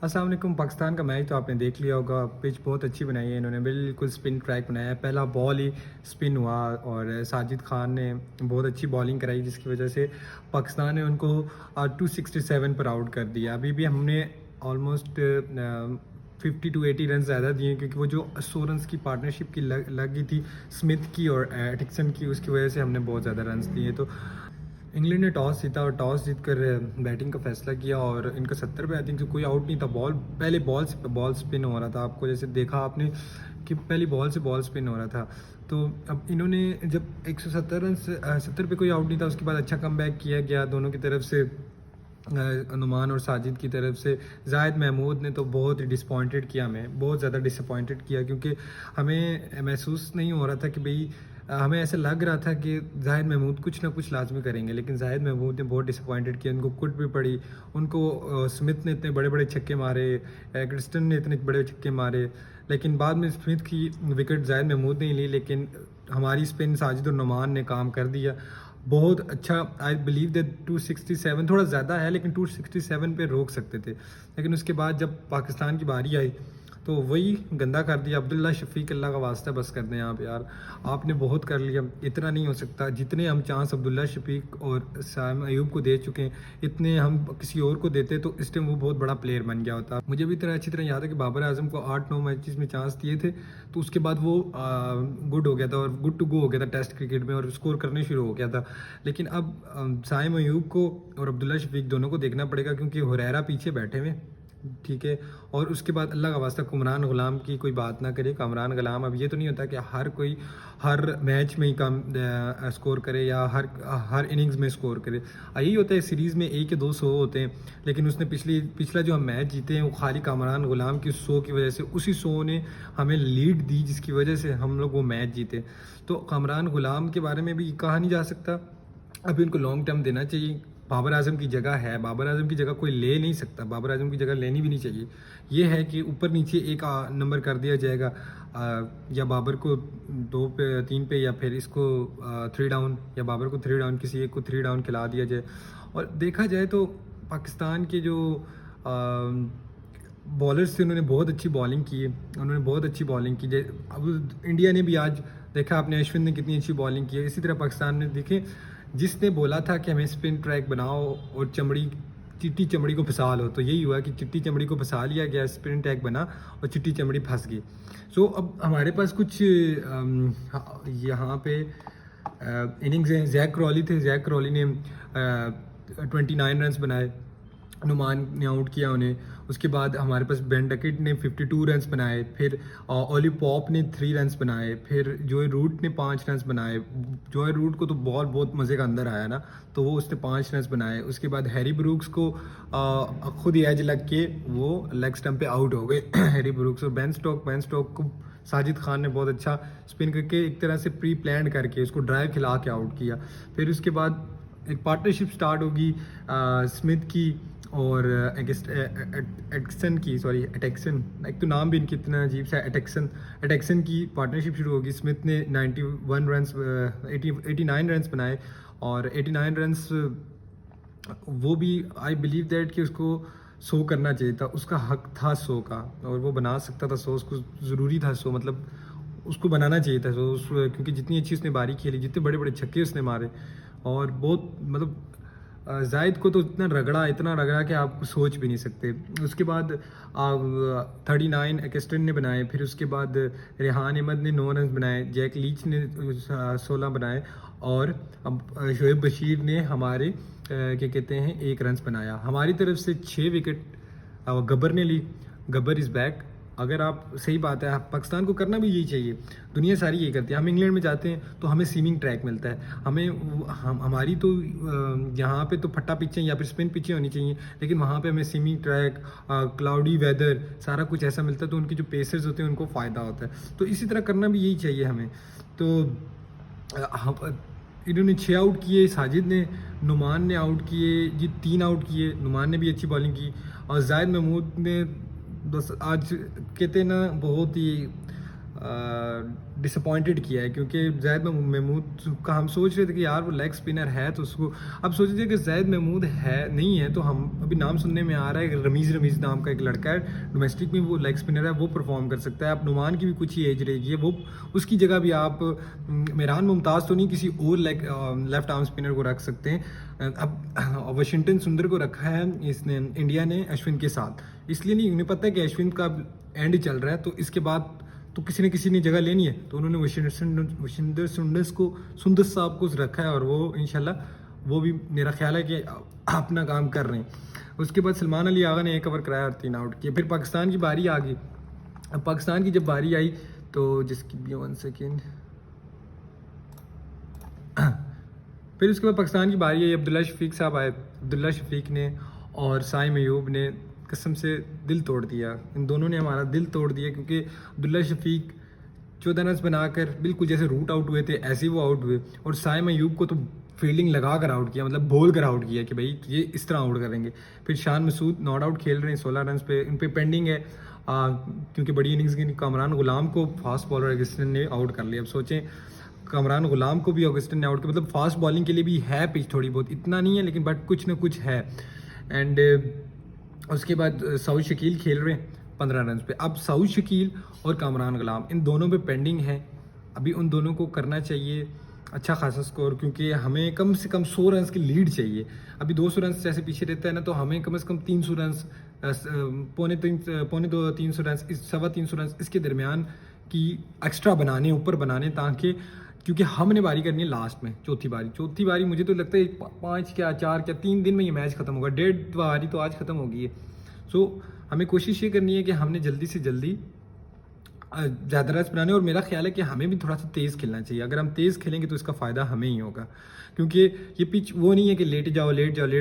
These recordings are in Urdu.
السلام علیکم. پاکستان کا میچ تو آپ نے دیکھ لیا ہوگا. پچ بہت اچھی بنائی ہے انہوں نے, بالکل سپن ٹریک بنایا ہے. پہلا بال ہی سپن ہوا اور ساجد خان نے بہت اچھی بالنگ کرائی جس کی وجہ سے پاکستان نے ان کو 267 پر آؤٹ کر دیا. ابھی بھی ہم نے آلموسٹ 50 to 80 رنز زیادہ دیے کیونکہ وہ جو 100 رنز کی پارٹنرشپ کی لگ گئی تھی اسمتھ کی اور ایٹکسن کی, اس کی وجہ سے ہم نے بہت زیادہ رنز دیے. تو انگلینڈ نے ٹاس جیتا اور ٹاس جیت کر بیٹنگ کا فیصلہ کیا اور ان کا 70 پہ آئی تھنک کوئی آؤٹ نہیں تھا. پہلے بال سپن ہو رہا تھا, آپ کو جیسے دیکھا آپ نے کہ پہلی بال سے بال سپن ہو رہا تھا. تو اب انہوں نے جب 170 رنس 70 پہ کوئی آؤٹ نہیں تھا, اس کے بعد اچھا کم بیک کیا گیا دونوں کی طرف سے, نعمان اور ساجد کی طرف سے. زاہد محمود نے تو بہت ڈسپوائنٹڈ کیا, ہمیں بہت زیادہ ڈسپوائنٹڈ کیا کیونکہ ہمیں محسوس نہیں ہو رہا تھا کہ بھئی, ہمیں ایسا لگ رہا تھا کہ زاہد محمود کچھ نہ کچھ لازمی کریں گے, لیکن زاہد محمود نے بہت ڈسپوائنٹڈ کیا. ان کو کٹ بھی پڑی, ان کو اسمتھ نے اتنے بڑے بڑے چھکے مارے, کرسٹن نے اتنے بڑے چھکے مارے, لیکن بعد میں اسمتھ کی وکٹ زاہد محمود نے لی, لیکن ہماری اسپن ساجد اور نعمان نے کام کر دیا بہت اچھا. آئی بلیو دیٹ 267 تھوڑا زیادہ ہے لیکن 267 پہ روک سکتے تھے, لیکن اس کے بعد جب پاکستان کی باری آئی تو وہی گندہ کر دیا. عبداللہ شفیق, اللہ کا واسطہ بس کر دیں آپ یار, آپ نے بہت کر لیا. اتنا نہیں ہو سکتا, جتنے ہم چانس عبداللہ شفیق اور سائم ایوب کو دے چکے ہیں اتنے ہم کسی اور کو دیتے تو اس ٹائم وہ بہت بڑا پلیئر بن گیا ہوتا. مجھے بھی اچھی طرح یاد ہے کہ بابر اعظم کو 8-9 میچز میں چانس دیے تھے تو اس کے بعد وہ گڈ ہو گیا تھا اور گڈ ٹو گو ہو گیا تھا ٹیسٹ کرکٹ میں اور اسکور کرنے شروع ہو گیا تھا. لیکن اب سائم ایوب کو اور عبداللہ شفیق دونوں کو دیکھنا پڑے گا کیونکہ ہریرا پیچھے بیٹھے ہوئے, ٹھیک ہے. اور اس کے بعد اللہ کا واسطہ کامران غلام کی کوئی بات نہ کرے. کامران غلام, اب یہ تو نہیں ہوتا کہ ہر کوئی ہر میچ میں ہی کم اسکور کرے یا ہر اننگز میں اسکور کرے. یہی ہوتا ہے سیریز میں 1 یا 2 100 ہوتے ہیں, لیکن اس نے پچھلا جو ہم میچ جیتے ہیں وہ خالی کامران غلام کی 100 کی وجہ سے, اسی 100 نے ہمیں لیڈ دی جس کی وجہ سے ہم لوگ وہ میچ جیتے. تو کامران غلام کے بارے میں بھی کہا نہیں جا سکتا, ابھی ان کو لانگ ٹرم دینا چاہیے. بابر اعظم کی جگہ ہے, بابر اعظم کی جگہ کوئی لے نہیں سکتا, بابر اعظم کی جگہ لینی بھی نہیں چاہیے. یہ ہے کہ اوپر نیچے ایک نمبر کر دیا جائے گا, یا بابر کو 2 پہ 3 پہ یا پھر اس کو 3 ڈاؤن, یا بابر کو 3 ڈاؤن, کسی ایک کو 3 ڈاؤن کھلا دیا جائے. اور دیکھا جائے تو پاکستان کے جو بالرز تھے انہوں نے بہت اچھی بالنگ کی ہے, انہوں نے بہت اچھی بالنگ کی. اب انڈیا نے بھی آج دیکھا آپ نے اشون نے کتنی اچھی بالنگ کی ہے. اسی طرح پاکستان نے دیکھیں, جس نے بولا تھا کہ ہمیں اسپن ٹریک بناؤ اور چٹی چمڑی کو پھنسا لو, تو یہی ہوا کہ چٹی چمڑی کو پھنسا لیا گیا, اسپن ٹریک بنا اور چٹی چمڑی پھنس گئی. سو اب ہمارے پاس کچھ یہاں پہ اننگز ہیں. زیک کرالی تھے, زیک کرالی نے 29 رنز بنائے, نعمان نے آؤٹ کیا انہیں. اس کے بعد ہمارے پاس بین ڈکٹ نے 52 رنز بنائے, پھر اولی پاپ نے 3 رنز بنائے, پھر جوئے روٹ نے 5 رنز بنائے. جوئے روٹ کو تو بال بہت مزے کا اندر آیا نا, تو وہ اس نے 5 رنز بنائے. اس کے بعد ہیری بروکس کو خود ہی ایج لگ کے وہ لیگ سٹمپ پہ آؤٹ ہو گئے ہیری بروکس. اور بین سٹوک کو ساجد خان نے بہت اچھا اسپن کر کے ایک طرح سے پری پلانڈ کر کے اس کو ڈرائیو کھلا کے آؤٹ کیا. پھر اس کے بعد ایک پارٹنرشپ سٹارٹ ہوگی اسمتھ کی اور ایٹکسن کی, ایٹیکسن, ایک تو نام بھی ان کی اتنا عجیب سا, ایٹیکسن کی پارٹنرشپ شروع ہوگی. اسمتھ نے 89 رنز بنائے اور 89 رنز وہ بھی آئی بلیو دیٹ کہ اس کو 100 کرنا چاہیے تھا, اس کا حق تھا 100 کا اور وہ بنا سکتا تھا 100, اس کو ضروری تھا 100, مطلب اس کو بنانا چاہیے تھا 100, کیونکہ جتنی اچھی اس نے باری کھیلی, جتنے بڑے بڑے چھکے اس نے مارے, اور بہت مطلب زائد کو تو اتنا رگڑا کہ آپ سوچ بھی نہیں سکتے. اس کے بعد 39 ایکسٹن نے بنائے, پھر اس کے بعد ریحان احمد نے 9 رنز بنائے, جیک لیچ نے 16 بنائے, اور شعیب بشیر نے ہمارے کیا کہتے ہیں 1 رنز بنایا. ہماری طرف سے 6 وکٹ گبر نے لی. Gabbar is back. اگر آپ صحیح بات ہے, پاکستان کو کرنا بھی یہی چاہیے, دنیا ساری یہی کرتی ہے. ہم انگلینڈ میں جاتے ہیں تو ہمیں سیمنگ ٹریک ملتا ہے, ہماری تو یہاں پہ تو پھٹا پچیں یا پھر اسپن پچیں ہونی چاہیے, لیکن وہاں پہ ہمیں سیمنگ ٹریک, کلاؤڈی ویدر, سارا کچھ ایسا ملتا ہے, تو ان کے جو پیسرز ہوتے ہیں ان کو فائدہ ہوتا ہے. تو اسی طرح کرنا بھی یہی چاہیے ہمیں. تو انہوں نے 6 آؤٹ کیے, ساجد نے, نعمان نے آؤٹ کیے, 3 آؤٹ کیے. نعمان نے بھی اچھی بالنگ کی, اور زاہد محمود نے بس آج کہتے ہیں نا بہت ہی ڈسپوائنٹڈ کیا ہے، کیونکہ زید محمود کا ہم سوچ رہے تھے کہ یار وہ لیگ اسپنر ہے تو اس کو اب سوچ رہے تھے کہ زید محمود ہے نہیں ہے، تو ہم ابھی نام سننے میں آ رہا ہے کہ رمیز نام کا ایک لڑکا ہے ڈومیسٹک میں، وہ لیگ اسپنر ہے، وہ پرفارم کر سکتا ہے. اب نعمان کی بھی کچھ ہی ایج رہے گی، وہ اس کی جگہ بھی آپ میران ممتاز تو نہیں، کسی اور لیفٹ آرم اسپنر کو رکھ سکتے ہیں. اب واشنگٹن سندر کو رکھا ہے اس نے انڈیا نے اشون کے ساتھ، اس لیے نہیں، انہیں پتہ ہے کہ اشون کا اینڈ چل رہا ہے، تو اس کے بعد تو کسی نہ کسی نے جگہ لینی ہے، تو انہوں نے وشندر سندس صاحب کو رکھا ہے، اور وہ انشاءاللہ وہ بھی میرا خیال ہے کہ اپنا کام کر رہے ہیں. اس کے بعد سلمان علی آغا نے 1 اوور کرایا اور 3 آؤٹ کیا. پھر پاکستان کی باری آ گئی. اب پاکستان کی جب باری آئی تو جس کی بھی 1 سیکنڈ، پھر اس کے بعد پاکستان کی باری آئی. عبداللہ شفیق صاحب آئے. عبداللہ شفیق نے اور سائم ایوب نے قسم سے دل توڑ دیا، ان دونوں نے ہمارا دل توڑ دیا، کیونکہ عبداللہ شفیق 14 رنز بنا کر بالکل جیسے روٹ آؤٹ ہوئے تھے ایسے وہ آؤٹ ہوئے، اور سائم ایوب کو تو فیلڈنگ لگا کر آؤٹ کیا، مطلب بول کر آؤٹ کیا کہ بھائی یہ اس طرح آؤٹ کریں گے. پھر شان مسعود ناٹ آؤٹ کھیل رہے ہیں 16 رنز پہ، ان پہ پینڈنگ ہے کیونکہ بڑی اننگز کی کامران غلام کو فاسٹ بالر اگسٹن نے آؤٹ کر لیا. اب سوچیں کامران غلام کو بھی اگسٹن نے آؤٹ کیا، مطلب فاسٹ بالنگ کے لیے بھی ہے پچ تھوڑی بہت، اتنا نہیں ہے لیکن بٹ کچھ نہ کچھ ہے. اینڈ اس کے بعد سعود شکیل کھیل رہے ہیں 15 رنز پہ. اب سعود شکیل اور کامران غلام ان دونوں پہ پینڈنگ ہے، ابھی ان دونوں کو کرنا چاہیے اچھا خاصا سکور، کیونکہ ہمیں کم سے کم 100 رنز کی لیڈ چاہیے. ابھی 200 رنز جیسے پیچھے رہتا ہے نا، تو ہمیں کم سے کم 300 رنز، پونے 300 رنز، 350 رنز اس کے درمیان کی ایکسٹرا بنانے، اوپر بنانے، تاکہ کیونکہ ہم نے باری کرنی ہے لاسٹ میں چوتھی باری. مجھے تو لگتا ہے 5 کیا 4 کیا 3 دن میں یہ میچ ختم ہوگا، 1.5 باری تو آج ختم ہو گئی ہے. سو ہمیں کوشش یہ کرنی ہے کہ ہم نے جلدی سے جلدی زیادہ رنز بنانے، اور میرا خیال ہے کہ ہمیں بھی تھوڑا سا تیز کھیلنا چاہیے. اگر ہم تیز کھیلیں گے تو اس کا فائدہ ہمیں ہی ہوگا، کیونکہ یہ پچ وہ نہیں ہے کہ لیٹ جاؤ،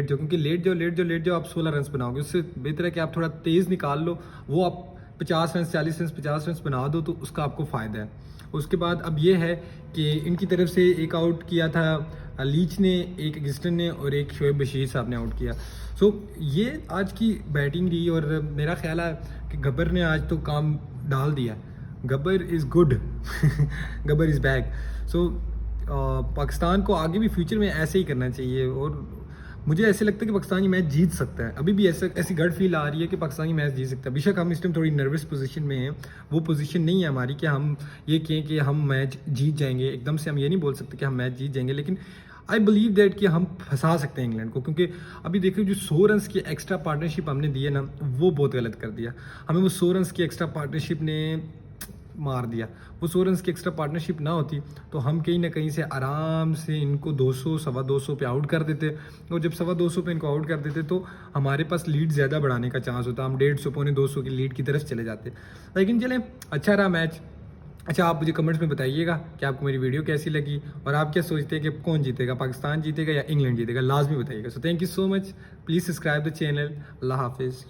کیونکہ لیٹ جاؤ آپ 16 رنز بناؤ گے. اس سے بہتر ہے کہ آپ تھوڑا تیز نکال لو، وہ آپ 50 رنز 40 رنز 50 رنز بنا دو، تو اس کا آپ کو فائدہ ہے. اس کے بعد اب یہ ہے کہ ان کی طرف سے ایک آؤٹ کیا تھا لیچ نے، ایک اگسٹن نے، اور ایک شعیب بشیر صاحب نے آؤٹ کیا. سو یہ آج کی بیٹنگ رہی، اور میرا خیال ہے کہ گبر نے آج تو کام ڈال دیا. Gabbar is good Gabbar is back. So Pakistan کو آگے بھی فیوچر میں ایسے ہی کرنا چاہیے، اور مجھے ایسے لگتا ہے کہ پاکستان یہ میچ جیت سکتا ہے. ابھی بھی ایسی گڈ فیل آ رہی ہے کہ پاکستان یہ میچ جیت سکتا ہے. بے شک ہم اس ٹائم تھوڑی نروس پوزیشن میں ہیں، وہ پوزیشن نہیں ہے ہماری کہ ہم یہ کہیں کہ ہم میچ جیت جائیں گے. ایک دم سے ہم یہ نہیں بول سکتے کہ ہم میچ جیت جائیں گے، لیکن آئی بلیو دیٹ کہ ہم پھنسا سکتے ہیں انگلینڈ کو. کیونکہ ابھی دیکھیں جو 100 رنز کی ایکسٹرا پارٹنرشپ ہم نے دی ہے نا، وہ بہت غلط کر دیا. ہمیں وہ 100 رنز کی ایکسٹرا پارٹنرشپ نے مار دیا. وہ 100 رنز کی ایکسٹرا پارٹنرشپ نہ ہوتی تو ہم کہیں نہ کہیں سے آرام سے ان کو 200 سوا 200 پہ آؤٹ کر دیتے، اور جب سوا 200 پہ ان کو آؤٹ کر دیتے تو ہمارے پاس لیڈ زیادہ بڑھانے کا چانس ہوتا، ہم 150 پونے 200 کی لیڈ کی طرف چلے جاتے. لیکن چلیں اچھا رہا میچ. اچھا آپ مجھے کمنٹس میں بتائیے گا کہ آپ کو میری ویڈیو کیسی لگی، اور آپ کیا سوچتے ہیں کہ کون جیتے گا، پاکستان جیتے گا یا انگلینڈ جیتے گا، لازمی بتائیے گا. So thank you so much, please subscribe the channel. اللہ حافظ.